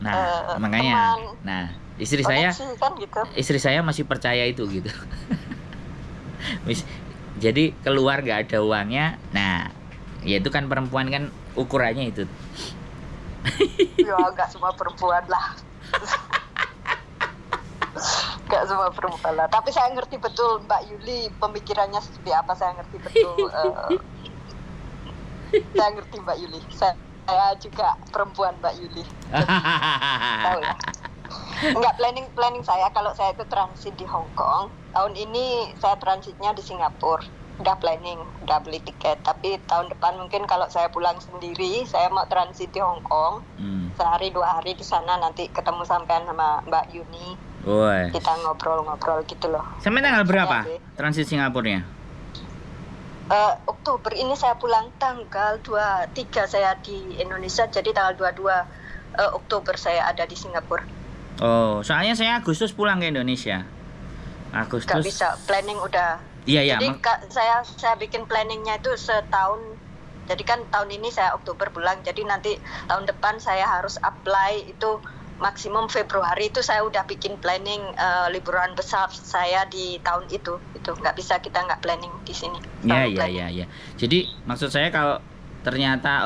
Nah, makanya. teman Nah, istri saya koneksi kan gitu. istri saya masih percaya itu gitu. Jadi keluar nggak ada uangnya. Nah, ya itu kan perempuan kan ukurannya itu. Ya nggak semua perempuan lah. Nggak semua perempuan lah. Tapi saya ngerti betul Mbak Yuli pemikirannya seperti apa. Saya ngerti betul. Saya ngerti Mbak Yuli. Saya juga perempuan Mbak Yuli. Tahu ya. Enggak, planning saya kalau saya itu transit di Hong Kong. Tahun ini saya transitnya di Singapura. Udah planning, udah beli tiket. Tapi tahun depan mungkin kalau saya pulang sendiri, saya mau transit di Hong Kong. Sehari 2 hari di sana, nanti ketemu sampean sama Mbak Yuni. Woi. Kita ngobrol-ngobrol gitu loh. Sampai tanggal berapa transit Singapurnya? Oktober ini saya pulang tanggal 23 saya di Indonesia, jadi tanggal 22 Oktober saya ada di Singapura. Oh, soalnya saya Agustus pulang ke Indonesia. Agustus. Gak bisa, planning udah. Iya. Jadi saya bikin planningnya itu setahun. Jadi kan tahun ini saya Oktober pulang, jadi nanti tahun depan saya harus apply itu maksimum Februari itu saya udah bikin planning liburan besar saya di tahun itu nggak bisa kita nggak planning di sini. Iya. Jadi maksud saya kalau ternyata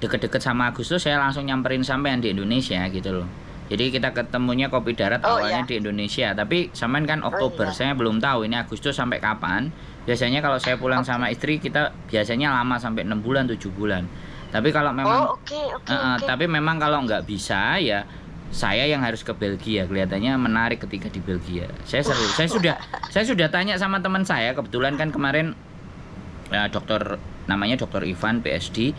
deket-deket sama Agustus saya langsung nyamperin sampean di Indonesia gitu loh. Jadi kita ketemunya kopi darat awalnya di Indonesia, tapi sampean kan Oktober, saya belum tahu ini Agustus sampai kapan. Biasanya kalau saya pulang sama istri kita biasanya lama sampai 6 bulan 7 bulan. Tapi kalau memang tapi memang kalau nggak bisa ya saya yang harus ke Belgia. Kelihatannya menarik ketika di Belgia. Saya seru. Saya sudah tanya sama teman saya, kebetulan kan kemarin namanya Dr. Ivan PhD,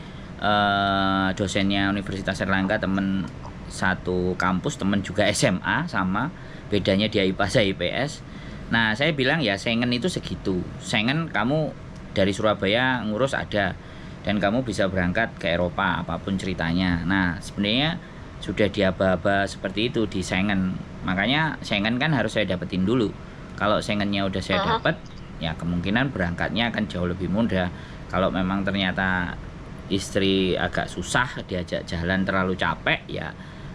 dosennya Universitas Airlangga, teman satu kampus, teman juga SMA sama, bedanya dia IPA saya IPS. Nah, saya bilang ya Schengen itu segitu. Schengen kamu dari Surabaya ngurus ada dan kamu bisa berangkat ke Eropa apapun ceritanya. Nah, sebenarnya sudah diaba-aba seperti itu di Schengen. Makanya Schengen kan harus saya dapetin dulu. Kalau Schengennya udah saya dapat, ya kemungkinan berangkatnya akan jauh lebih mudah. Kalau memang ternyata istri agak susah diajak jalan, terlalu capek, ya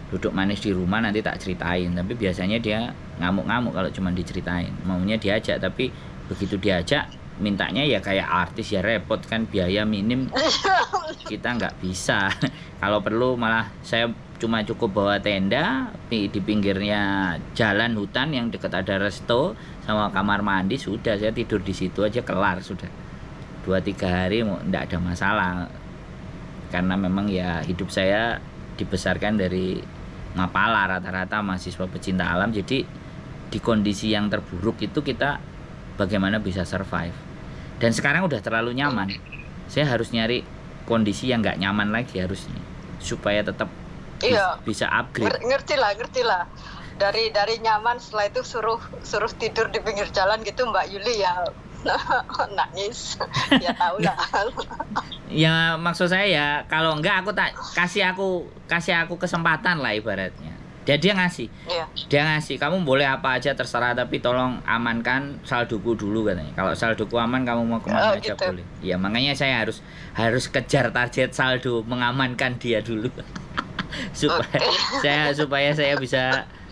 duduk manis di rumah nanti tak ceritain. Tapi biasanya dia ngamuk-ngamuk kalau cuma diceritain. Maunya diajak, tapi begitu diajak mintanya ya kayak artis, ya repot kan, biaya minim kita nggak bisa. Kalau perlu malah saya cuma cukup bawa tenda di pinggirnya jalan hutan yang dekat ada resto sama kamar mandi, sudah saya tidur di situ aja kelar sudah. 2-3 hari nggak ada masalah, karena memang ya hidup saya dibesarkan dari Mapala, rata-rata mahasiswa pecinta alam. Jadi di kondisi yang terburuk itu kita bagaimana bisa survive. Dan sekarang udah terlalu nyaman, saya harus nyari kondisi yang nggak nyaman lagi harusnya supaya tetap bisa upgrade. Ngerti lah. Dari nyaman, setelah itu suruh tidur di pinggir jalan gitu Mbak Yuli ya nangis. Ya tahu lah. Ya maksud saya ya kalau enggak aku tak kasih aku kesempatan lah ibaratnya. Dia ngasih. Dia ngasih, kamu boleh apa aja terserah, tapi tolong amankan saldoku dulu katanya. Kalau saldoku aman kamu mau kemana aja gitu. Boleh. Ya makanya saya harus kejar target saldo, mengamankan dia dulu. supaya saya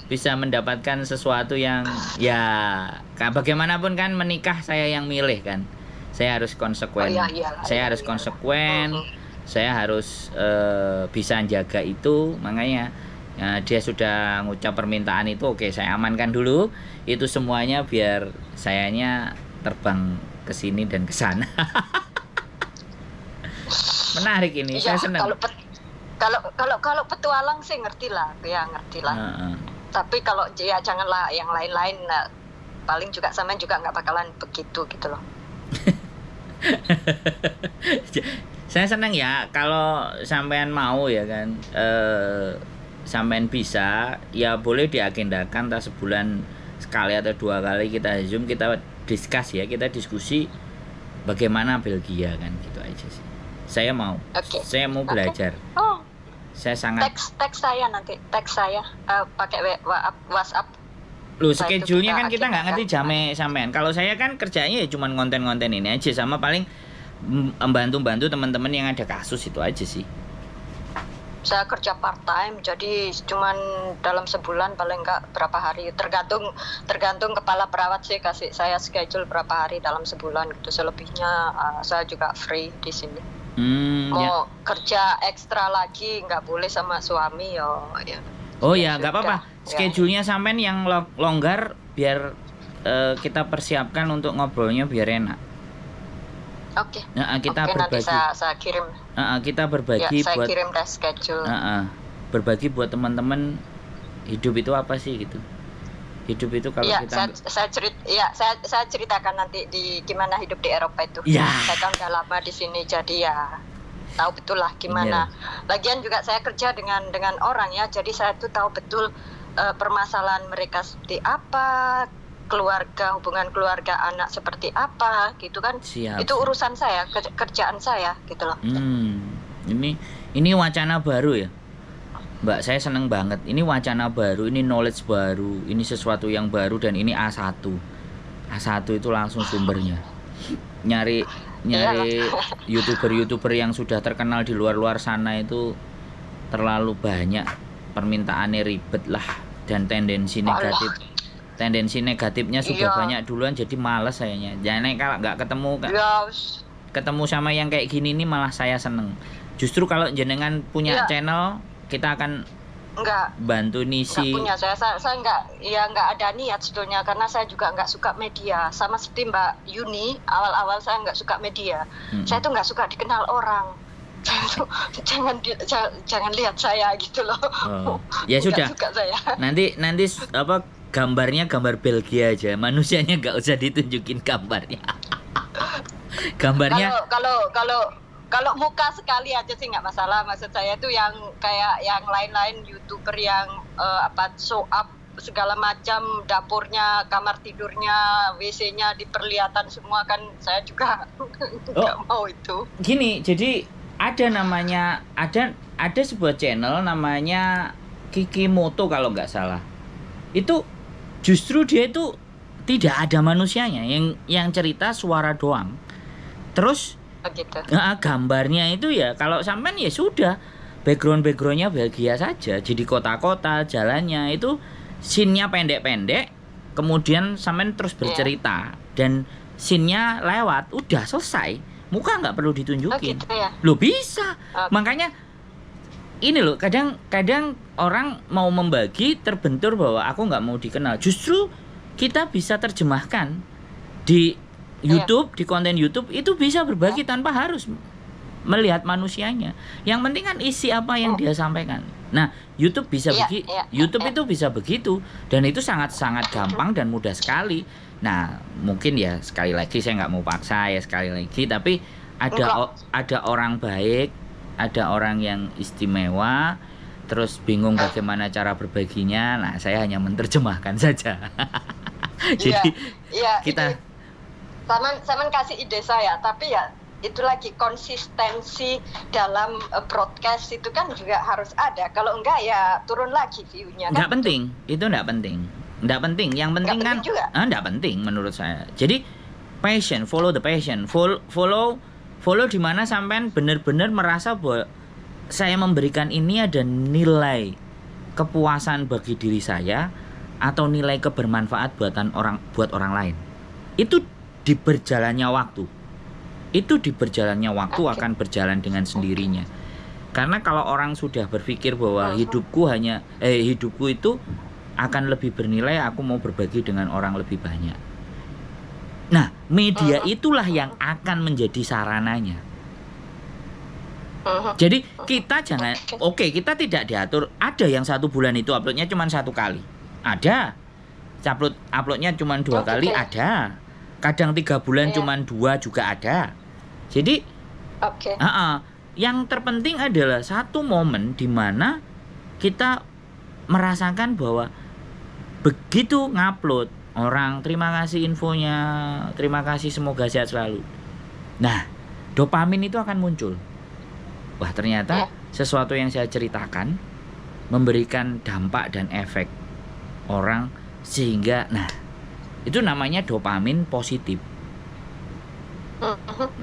bisa mendapatkan sesuatu yang ya bagaimanapun kan menikah saya yang milih kan. Saya harus konsekuen. Saya harus konsekuen. Saya harus bisa jaga itu. Makanya dia sudah ngucap permintaan itu, oke, saya amankan dulu itu semuanya biar sayanya terbang ke sini dan ke sana. Menarik ini, saya senang. Kalau petualang sih ngerti lah. Tapi kalau ya janganlah yang lain-lain, paling juga sampean juga nggak bakalan begitu gitu loh. Saya senang ya kalau sampean mau ya kan, sampean bisa ya boleh diagendakan entah sebulan sekali atau 2 kali kita zoom, kita diskusi bagaimana Belgia kan, gitu aja sih. Saya mau belajar. Saya sangat teks saya pakai WhatsApp. Loh, schedule-nya kan kita nggak ngerti jamnya sampean. Kalau saya kan kerjanya ya cuman konten-konten ini aja, sama paling membantu teman-teman yang ada kasus itu aja sih. Saya kerja part time, jadi cuman dalam sebulan paling enggak berapa hari, tergantung kepala perawat sih kasih saya schedule berapa hari dalam sebulan gitu. Selebihnya saya juga free di sini. Mau kerja ekstra lagi nggak boleh sama suami ya. Oh ya, nggak apa-apa. Schedule-nya sampean yang longgar biar kita persiapkan untuk ngobrolnya biar enak. Oke. Nah, kita berbagi. Nanti saya kirim. Kita berbagi ya, saya buat kirim schedule. Berbagi buat teman-teman hidup itu apa sih gitu. Hidup itu kalau kita saya ceritakan nanti di gimana hidup di Eropa itu. Ya. Saya kan udah lama di sini jadi ya tahu betul lah gimana. Lagian juga saya kerja dengan orang ya, jadi saya tuh tahu betul permasalahan mereka seperti apa, hubungan keluarga anak seperti apa gitu kan. Siap. Itu urusan saya, kerjaan saya gitu loh. Ini wacana baru ya Mbak, saya seneng banget. Ini wacana baru, ini knowledge baru, ini sesuatu yang baru, dan ini A1 itu langsung sumbernya. Nyari YouTuber yang sudah terkenal di luar sana itu terlalu banyak, permintaannya ribet lah, dan tendensi negatifnya sudah banyak duluan, jadi malas sayanya. Jangan kalau nggak ketemu sama yang kayak gini nih malah saya seneng. Justru kalau jenengan punya channel, kita akan bantu ngisi. Nggak punya, saya nggak ada niat sebetulnya, karena saya juga nggak suka media. Sama seperti Mbak Yuni, awal-awal saya nggak suka media. Saya tuh nggak suka dikenal orang. Jangan lihat saya gitu loh. Ya sudah. Suka saya. Nanti gambarnya gambar Belgia aja, manusianya nggak usah ditunjukin gambarnya. Gambarnya kalau muka sekali aja sih nggak masalah. Maksud saya tuh yang kayak yang lain-lain YouTuber yang show up segala macam, dapurnya, kamar tidurnya, WC-nya diperlihatkan semua, kan saya juga nggak mau itu. Gini, jadi ada sebuah channel namanya Kikimoto kalau nggak salah. Itu justru dia itu tidak ada manusianya, yang cerita suara doang. Terus gitu. Gambarnya itu ya kalau sampean ya sudah backgroundnya Belgia saja, jadi kota-kota, jalannya itu scene-nya pendek-pendek, kemudian sampean terus bercerita dan scene-nya lewat, udah selesai, muka nggak perlu ditunjukin. Gitu ya? Lo bisa. Makanya ini loh, kadang orang mau membagi terbentur bahwa aku nggak mau dikenal. Justru kita bisa terjemahkan di YouTube, di konten YouTube itu bisa berbagi tanpa harus melihat manusianya. Yang penting kan isi apa yang dia sampaikan. Nah, YouTube bisa itu bisa begitu, dan itu sangat-sangat gampang dan mudah sekali. Nah, mungkin ya sekali lagi saya nggak mau paksa ya sekali lagi, tapi ada orang baik, ada orang yang istimewa, terus bingung bagaimana cara berbaginya. Nah, saya hanya menerjemahkan saja. Jadi kita Saman kasih ide saya, tapi ya itu lagi konsistensi dalam broadcast itu kan juga harus ada. Kalau enggak ya turun lagi view-nya. Enggak penting, itu enggak penting. Yang penting kan enggak penting menurut saya. Jadi passion, follow the passion. Follow di mana sampean benar-benar merasa bahwa saya memberikan ini ada nilai kepuasan bagi diri saya atau nilai kebermanfaat buat orang lain. Itu di berjalannya waktu. Akan berjalan dengan sendirinya. Karena kalau orang sudah berpikir bahwa hidupku itu akan lebih bernilai, aku mau berbagi dengan orang lebih banyak. Nah, media itulah yang akan menjadi sarananya. Jadi kita jangan, kita tidak diatur. Ada yang 1 bulan itu uploadnya cuma 1 kali. Ada. Uploadnya cuma 2 kali. Ada. Kadang 3 bulan cuma 2 juga ada. Jadi yang terpenting adalah satu momen di mana kita merasakan bahwa begitu ngupload, orang terima kasih infonya, terima kasih, semoga sehat selalu. Nah, dopamin itu akan muncul. Wah, ternyata sesuatu yang saya ceritakan memberikan dampak dan efek orang, sehingga itu namanya dopamin positif.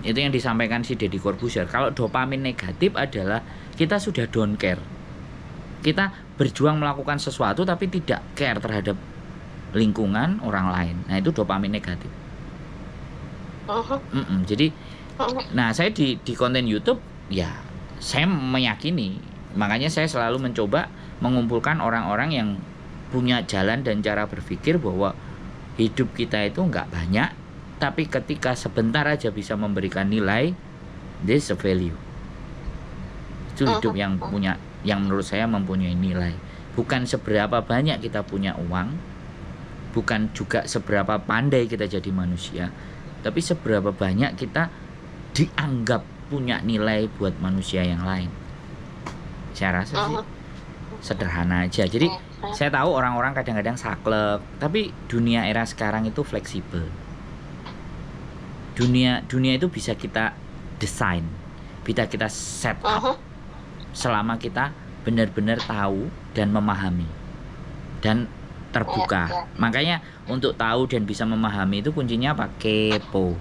Itu yang disampaikan si Deddy Corbuzier. Kalau dopamin negatif adalah kita sudah don't care. Kita berjuang melakukan sesuatu tapi tidak care terhadap lingkungan orang lain. Nah, itu dopamin negatif. Jadi, nah saya di konten YouTube ya saya meyakini, makanya saya selalu mencoba mengumpulkan orang-orang yang punya jalan dan cara berpikir bahwa hidup kita itu nggak banyak, tapi ketika sebentar aja bisa memberikan nilai, this a value. Itu hidup yang menurut saya mempunyai nilai. Bukan seberapa banyak kita punya uang, bukan juga seberapa pandai kita jadi manusia, tapi seberapa banyak kita dianggap punya nilai buat manusia yang lain. Saya rasa sih sederhana aja. Jadi saya tahu orang-orang kadang-kadang saklek, tapi dunia era sekarang itu fleksibel. Dunia itu bisa kita desain, bisa kita set up selama kita benar-benar tahu dan memahami dan terbuka. Makanya untuk tahu dan bisa memahami itu kuncinya apa? Kepo.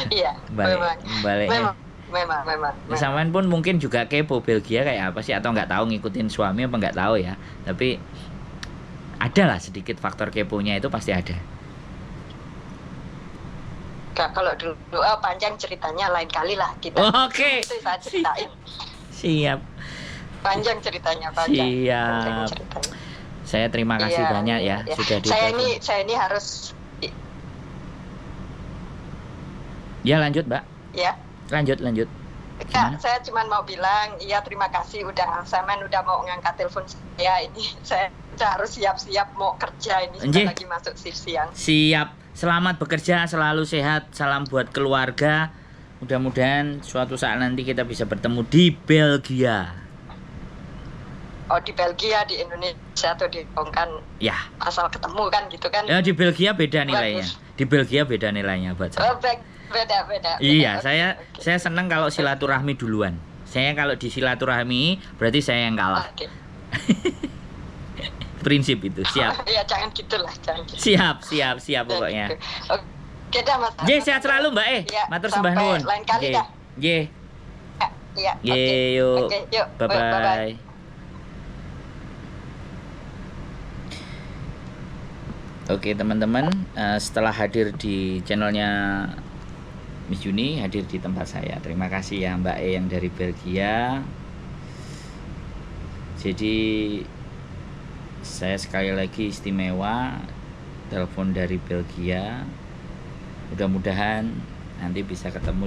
Iya, memang. Sampean pun mungkin juga kepo Belgia kayak apa sih, atau nggak tahu ngikutin suami apa nggak tahu ya. Tapi ada lah sedikit faktor keponya itu pasti ada. Kalau dulu panjang ceritanya lain kali lah kita. Oke. Itu saya ceritain. Siap. Panjang ceritanya, panjang. Siap. Saya terima kasih banyak ya sudah saya ini harus. Ya lanjut Mbak. Ya. Lanjut. Kak, saya cuma mau bilang, terima kasih Saman udah mau ngangkat telepon saya ini. Saya udah harus siap-siap mau kerja ini, sudah lagi masuk shift siang. Siap. Selamat bekerja, selalu sehat. Salam buat keluarga. Mudah-mudahan suatu saat nanti kita bisa bertemu di Belgia. Oh, di Belgia, di Indonesia atau di Hong Kong? Ya. Asal ketemu kan gitu kan? Ya, di Belgia beda nilainya. Di Belgia beda nilainya buat saya. Oh, beda. Iya, okay. Saya senang kalau silaturahmi duluan. Saya kalau di silaturahmi berarti saya yang kalah. Okay. Prinsip itu, siap. Ya jangan gitulah, jangan gitu. Siap pokoknya. Oke dah Mas. Sehat selalu Mbak Ya, matur sembah nuwun. Lain kali dah. Iya. Yuk. Oke, yuk. Bye. Oke teman-teman, setelah hadir di channelnya Miss Juni, hadir di tempat saya. Terima kasih ya Mbak E yang dari Belgia. Jadi saya sekali lagi istimewa telepon dari Belgia. Mudah-mudahan nanti bisa ketemu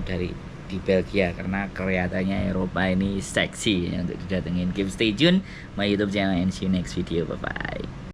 di Belgia, karena kelihatannya Eropa ini seksi untuk didatengin. Keep stay tune my YouTube channel and see you next video. Bye bye.